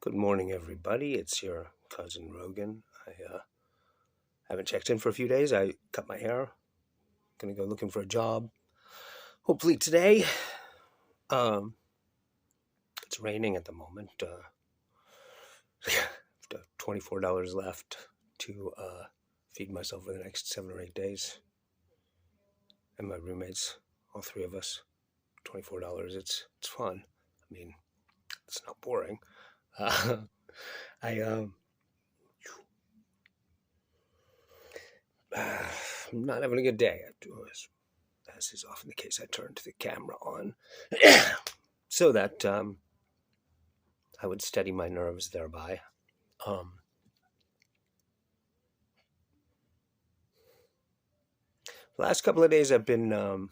Good morning, everybody. It's your cousin Rogan. I haven't checked in for a few days. I cut my hair. Gonna go looking for a job. Hopefully today. Um, it's raining at the moment. $24 left to feed myself for the next 7 or 8 days. And my roommates, all three of us, $24. It's fun. I mean, it's not boring. I'm not having a good day. As is often the case, I turned the camera on so that I would steady my nerves thereby. The last couple of days I've been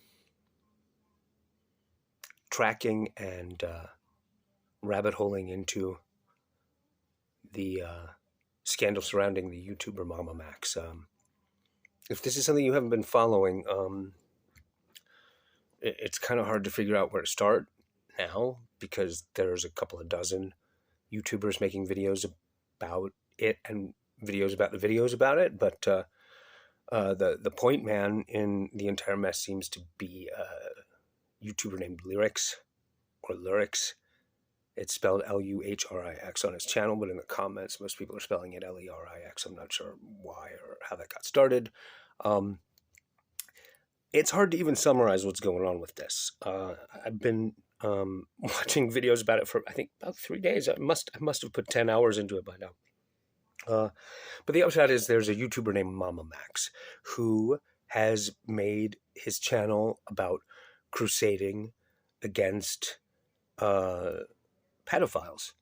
tracking and rabbit holing into the scandal surrounding the YouTuber MamaMax. If this is something you haven't been following, it's kind of hard to figure out where to start now because there's a couple of dozen YouTubers making videos about it and videos about the videos about it. But the point man in the entire mess seems to be a YouTuber named Lyrics or Lyrics. It's spelled Luhrix on his channel, but in the comments, most people are spelling it Lerix. I'm not sure why or how that got started. It's hard to even summarize what's going on with this. I've been watching videos about it for, I think, about 3 days. I must have put 10 hours into it by now. But the upshot is there's a YouTuber named MamaMax who has made his channel about crusading against pedophiles.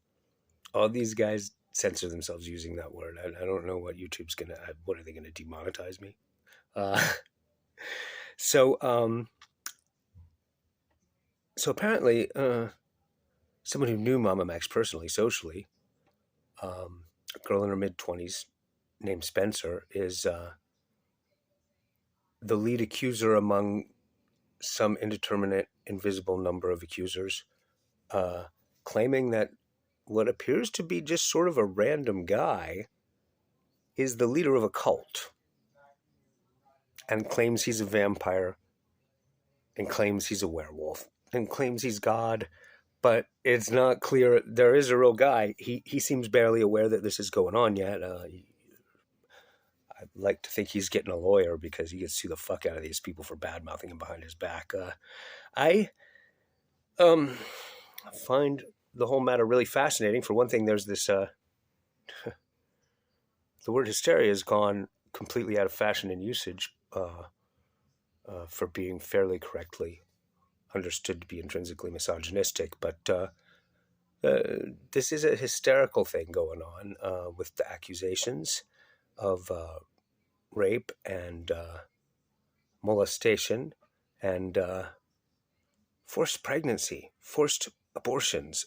All these guys censor themselves using that word. I don't know what YouTube's gonna. What are they gonna demonetize me? So apparently, someone who knew MamaMax personally, socially, a girl in her mid-20s named Spencer, is the lead accuser among some indeterminate, invisible number of accusers, claiming that what appears to be just sort of a random guy is the leader of a cult and claims he's a vampire and claims he's a werewolf and claims he's God, but it's not clear. There is a real guy. He seems barely aware that this is going on yet. I'd like to think he's getting a lawyer because he gets to sue the fuck out of these people for bad-mouthing him behind his back. I find the whole matter really fascinating. For one thing, there's this the word hysteria has gone completely out of fashion in usage for being fairly correctly understood to be intrinsically misogynistic. But this is a hysterical thing going on with the accusations of rape and molestation and forced pregnancy, forced abortions.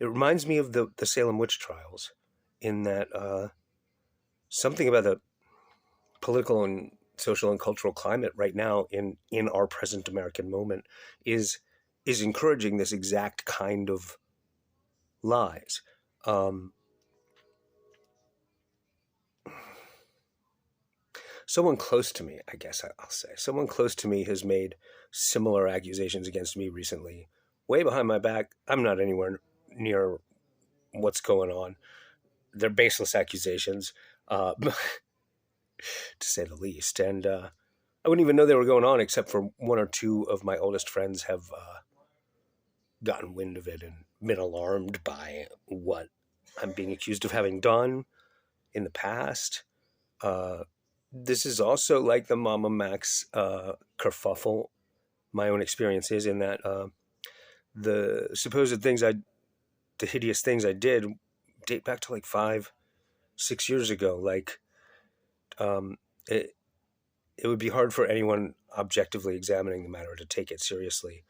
It reminds me of the Salem witch trials in that something about the political and social and cultural climate right now in our present American moment is encouraging this exact kind of lies. Someone close to me, I guess I'll say, someone close to me has made similar accusations against me recently, way behind my back. I'm not anywhere near what's going on. They're baseless accusations, to say the least. And I wouldn't even know they were going on except for one or two of my oldest friends have gotten wind of it and been alarmed by what I'm being accused of having done in the past. This is also like the MamaMax kerfuffle. My own experience is in that the supposed things the hideous things I did date back to like 5-6 years ago. Like, it would be hard for anyone objectively examining the matter to take it seriously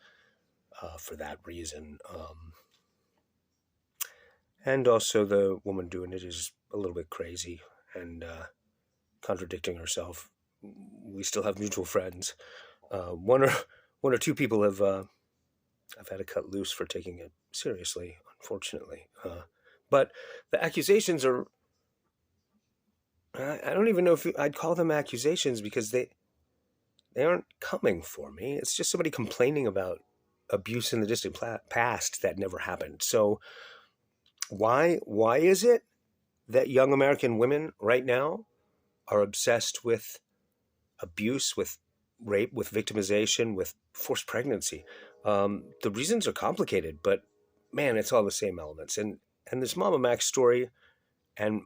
for that reason. And also the woman doing it is a little bit crazy and contradicting herself. We still have mutual friends. One or two people have I've had to cut loose for taking it seriously, unfortunately. But the accusations are, I don't even know if I'd call them accusations because they aren't coming for me. It's just somebody complaining about abuse in the distant past that never happened. So why is it that young American women right now are obsessed with abuse, with rape, with victimization, with forced pregnancy? The reasons are complicated, but man, it's all the same elements. And this MamaMax story and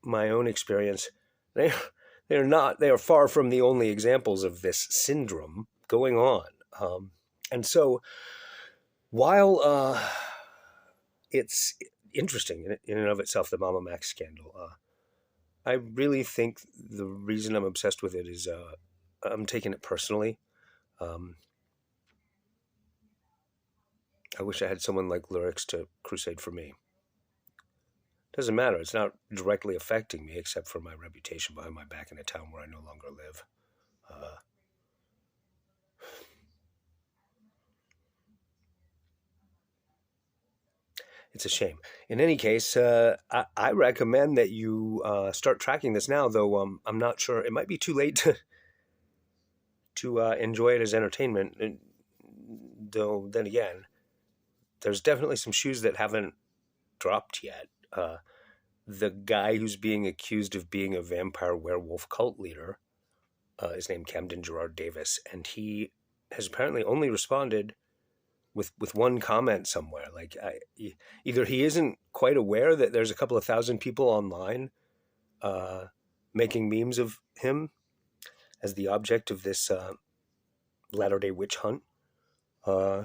my own experience, they they are far from the only examples of this syndrome going on. And so while it's interesting in and of itself, the MamaMax scandal, I really think the reason I'm obsessed with it is I'm taking it personally. Um, I wish I had someone like Lyrics to crusade for me. Doesn't matter. It's not directly affecting me except for my reputation behind my back in a town where I no longer live. Uh, it's a shame. In any case, I recommend that you start tracking this now, though I'm not sure. It might be too late to enjoy it as entertainment. And, though, then again, there's definitely some shoes that haven't dropped yet. The guy who's being accused of being a vampire werewolf cult leader is named Camden Gerard Davis, and he has apparently only responded with one comment somewhere. Like either he isn't quite aware that there's a couple of thousand people online uh, making memes of him as the object of this Latter-day witch hunt. Uh,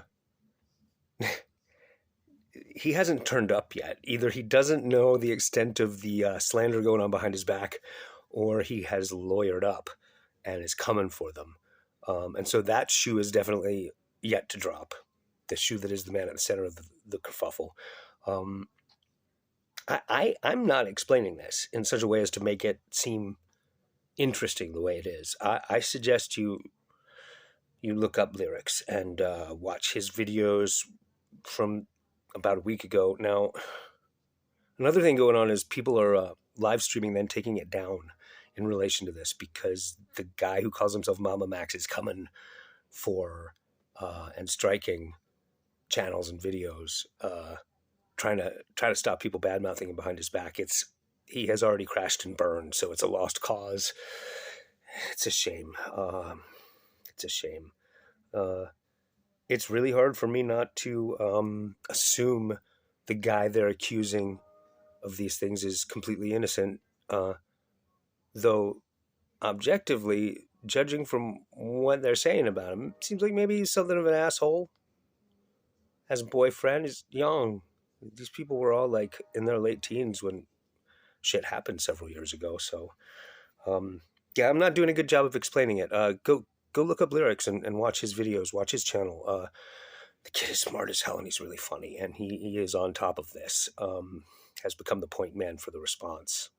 he hasn't turned up yet. Either he doesn't know the extent of the slander going on behind his back, or he has lawyered up and is coming for them. And so that shoe is definitely yet to drop. The shoe that is the man at the center of the kerfuffle. Um, I'm not explaining this in such a way as to make it seem interesting the way it is. I suggest you look up Lyrics and watch his videos from about a week ago. Now, another thing going on is people are live streaming, then taking it down in relation to this because the guy who calls himself MamaMax is coming for and striking channels and videos, trying to stop people bad mouthing him behind his back. He has already crashed and burned, so it's a lost cause. It's a shame. It's a shame. It's really hard for me not to assume the guy they're accusing of these things is completely innocent, though objectively, judging from what they're saying about him, seems like maybe he's something of an asshole. Has a boyfriend, he's young. These people were all like in their late teens when shit happened several years ago. So, yeah, I'm not doing a good job of explaining it. Go look up Lyrics and watch his videos, watch his channel. The kid is smart as hell and he's really funny, and he is on top of this. Has become the point man for the response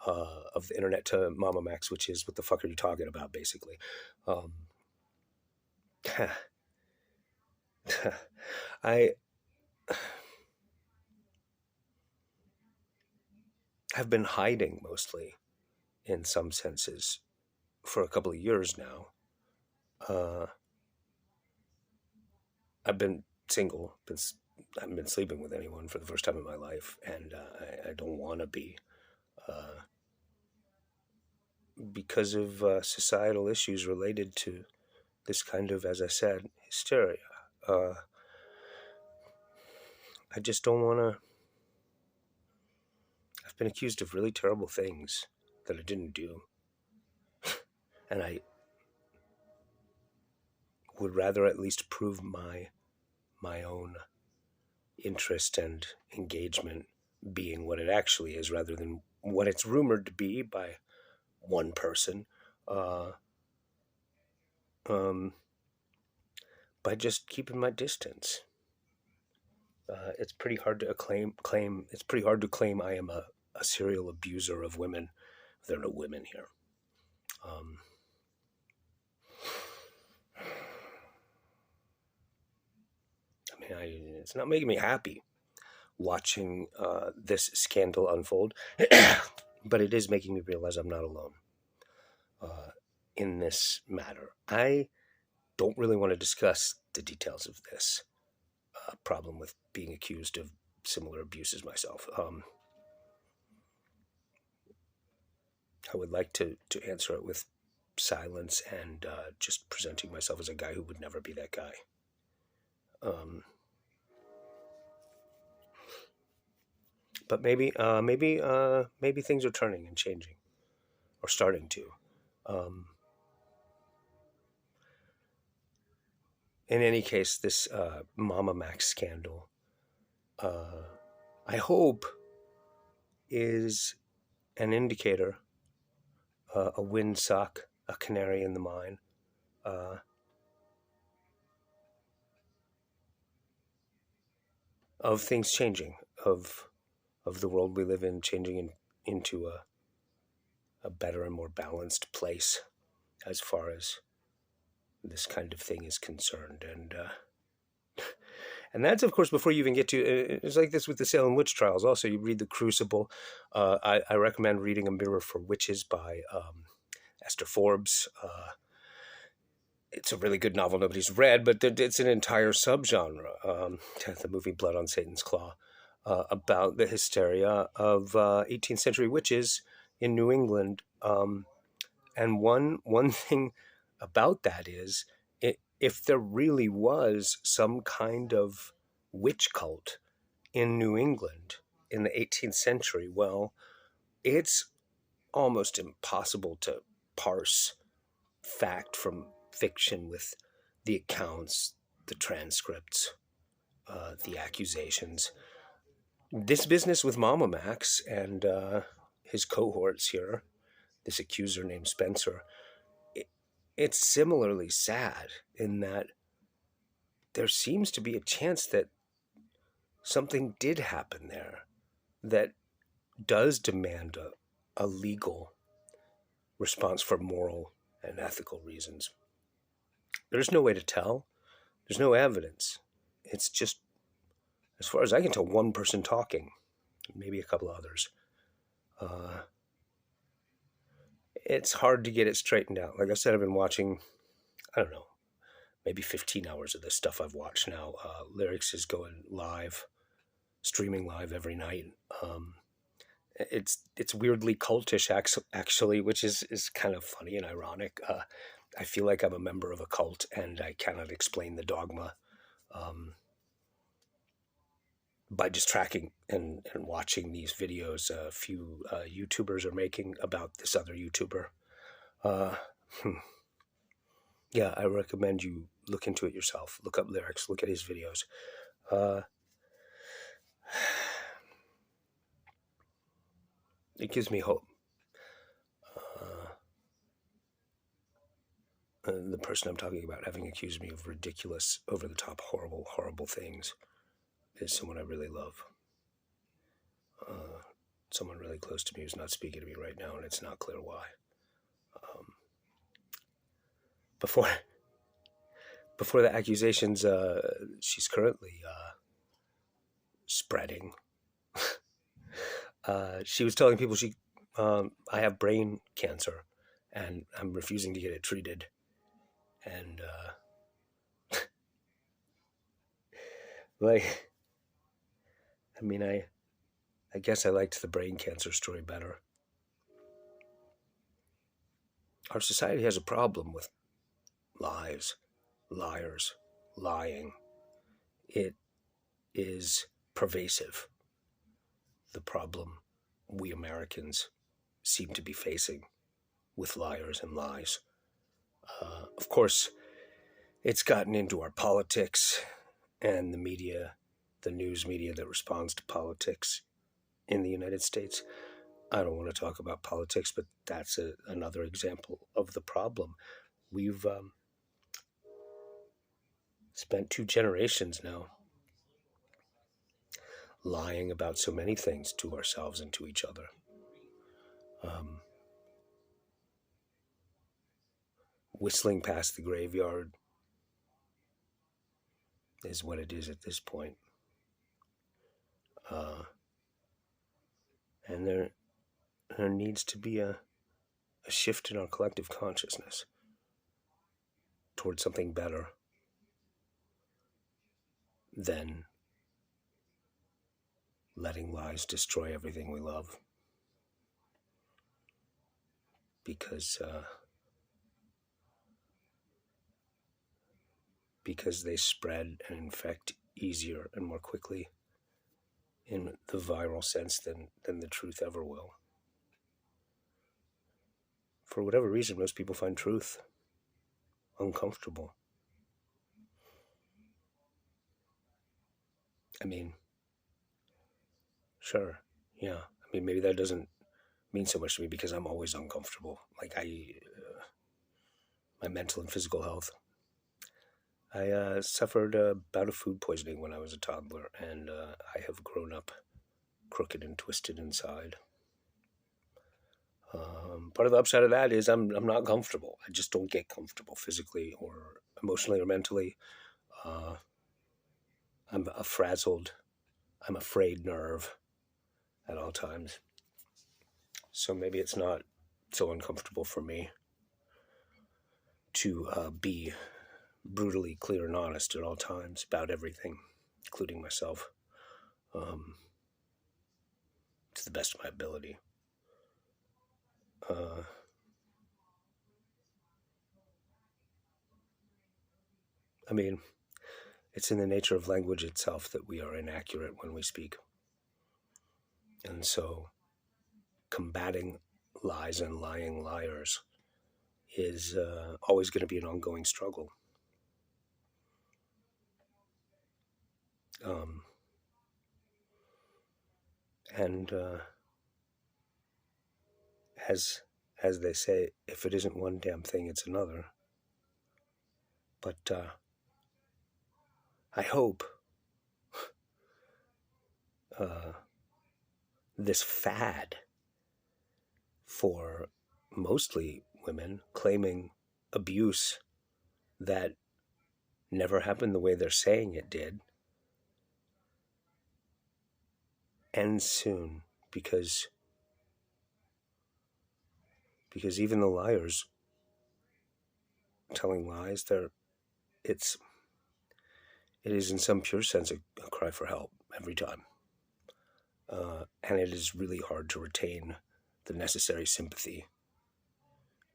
of the internet to MamaMax, which is what the fuck are you talking about, basically. Um, I have been hiding mostly, in some senses, for a couple of years now. Uh, I've been single, I haven't been sleeping with anyone for the first time in my life, and I don't want to be, uh, because of societal issues related to this kind of, as I said, hysteria. Uh, I just don't want to. I've been accused of really terrible things that I didn't do, and I would rather at least prove my own interest and engagement being what it actually is rather than what it's rumored to be by one person, uh, um, by just keeping my distance. It's pretty hard to claim. It's pretty hard to claim I am a serial abuser of women. There are no women here. Um, It's not making me happy watching this scandal unfold, but it is making me realize I'm not alone uh, in this matter. I don't really want to discuss the details of this problem with being accused of similar abuses myself. I would like to answer it with silence and just presenting myself as a guy who would never be that guy. Um, but maybe things are turning and changing, or starting to. Um, in any case, this MamaMax scandal, uh, I hope, is an indicator, a windsock, a canary in the mine, uh, of things changing, of the world we live in changing into a better and more balanced place as far as this kind of thing is concerned. And that's, of course, before you even get to, it's like this with the Salem witch trials. Also, you read The Crucible. I recommend reading A Mirror for Witches by Esther Forbes. It's a really good novel nobody's read, but it's an entire subgenre. The movie Blood on Satan's Claw, about the hysteria of 18th century witches in New England. And one thing about that is, if there really was some kind of witch cult in New England in the 18th century, well, it's almost impossible to parse fact from fiction with the accounts, the transcripts, the accusations. This business with MamaMax and his cohorts here, this accuser named Spencer, it's similarly sad in that there seems to be a chance that something did happen there that does demand a legal response for moral and ethical reasons. There's no way to tell. There's no evidence. It's just, as far as I can tell, one person talking, maybe a couple of others. It's hard to get it straightened out. Like I said, I've been watching, I don't know, maybe 15 hours of this stuff I've watched now. Lyrics is going live, streaming live every night. It's weirdly cultish, actually, which is kind of funny and ironic. I feel like I'm a member of a cult and I cannot explain the dogma by just tracking and watching these videos a few YouTubers are making about this other YouTuber. Uh, hmm. Yeah, I recommend you look into it yourself. Look up Lyrics, look at his videos. It gives me hope. The person I'm talking about having accused me of ridiculous, over-the-top, horrible, horrible things is someone I really love. Someone really close to me who's not speaking to me right now, and it's not clear why. Before the accusations she's currently spreading, she was telling people I have brain cancer, and I'm refusing to get it treated. And like, I mean, I guess I liked the brain cancer story better. Our society has a problem with lies, liars, lying. It is pervasive. The problem we Americans seem to be facing with liars and lies. Of course, it's gotten into our politics and the media, the news media that responds to politics in the United States. I don't want to talk about politics, but that's another example of the problem. We've spent 2 generations now lying about so many things to ourselves and to each other. Whistling past the graveyard, is what it is at this point. And there needs to be a shift in our collective consciousness towards something better than letting lies destroy everything we love. Because they spread and infect easier and more quickly in the viral sense than the truth ever will. For whatever reason, most people find truth uncomfortable. I mean, sure, yeah. I mean, maybe that doesn't mean so much to me because I'm always uncomfortable. Like my mental and physical health. I suffered a bout of food poisoning when I was a toddler, and I have grown up crooked and twisted inside. Part of the upside of that is I'm not comfortable. I just don't get comfortable physically or emotionally or mentally. I'm a frazzled, I'm afraid nerve at all times. So maybe it's not so uncomfortable for me to be brutally clear and honest at all times about everything, including myself, to the best of my ability. I mean, it's in the nature of language itself that we are inaccurate when we speak. And so combating lies and lying liars is always going to be an ongoing struggle. And as they say, if it isn't one damn thing, it's another. But I hope this fad for mostly women claiming abuse that never happened the way they're saying it did ends soon, because even the liars telling lies, it is in some pure sense a cry for help every time. And it is really hard to retain the necessary sympathy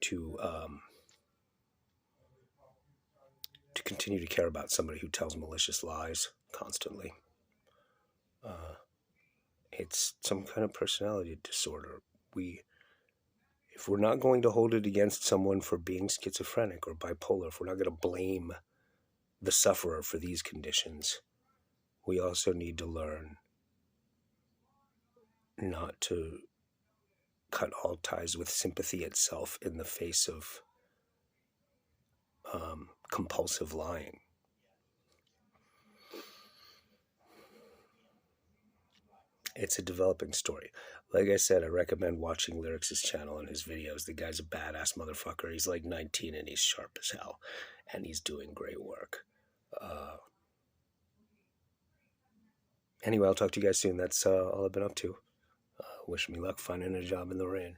to continue to care about somebody who tells malicious lies constantly. It's some kind of personality disorder. If we're not going to hold it against someone for being schizophrenic or bipolar, if we're not going to blame the sufferer for these conditions, we also need to learn not to cut all ties with sympathy itself in the face of compulsive lying. It's a developing story. Like I said, I recommend watching Lyrics' channel and his videos. The guy's a badass motherfucker. He's like 19 and he's sharp as hell. And he's doing great work. Anyway, I'll talk to you guys soon. That's all I've been up to. Wish me luck finding a job in the rain.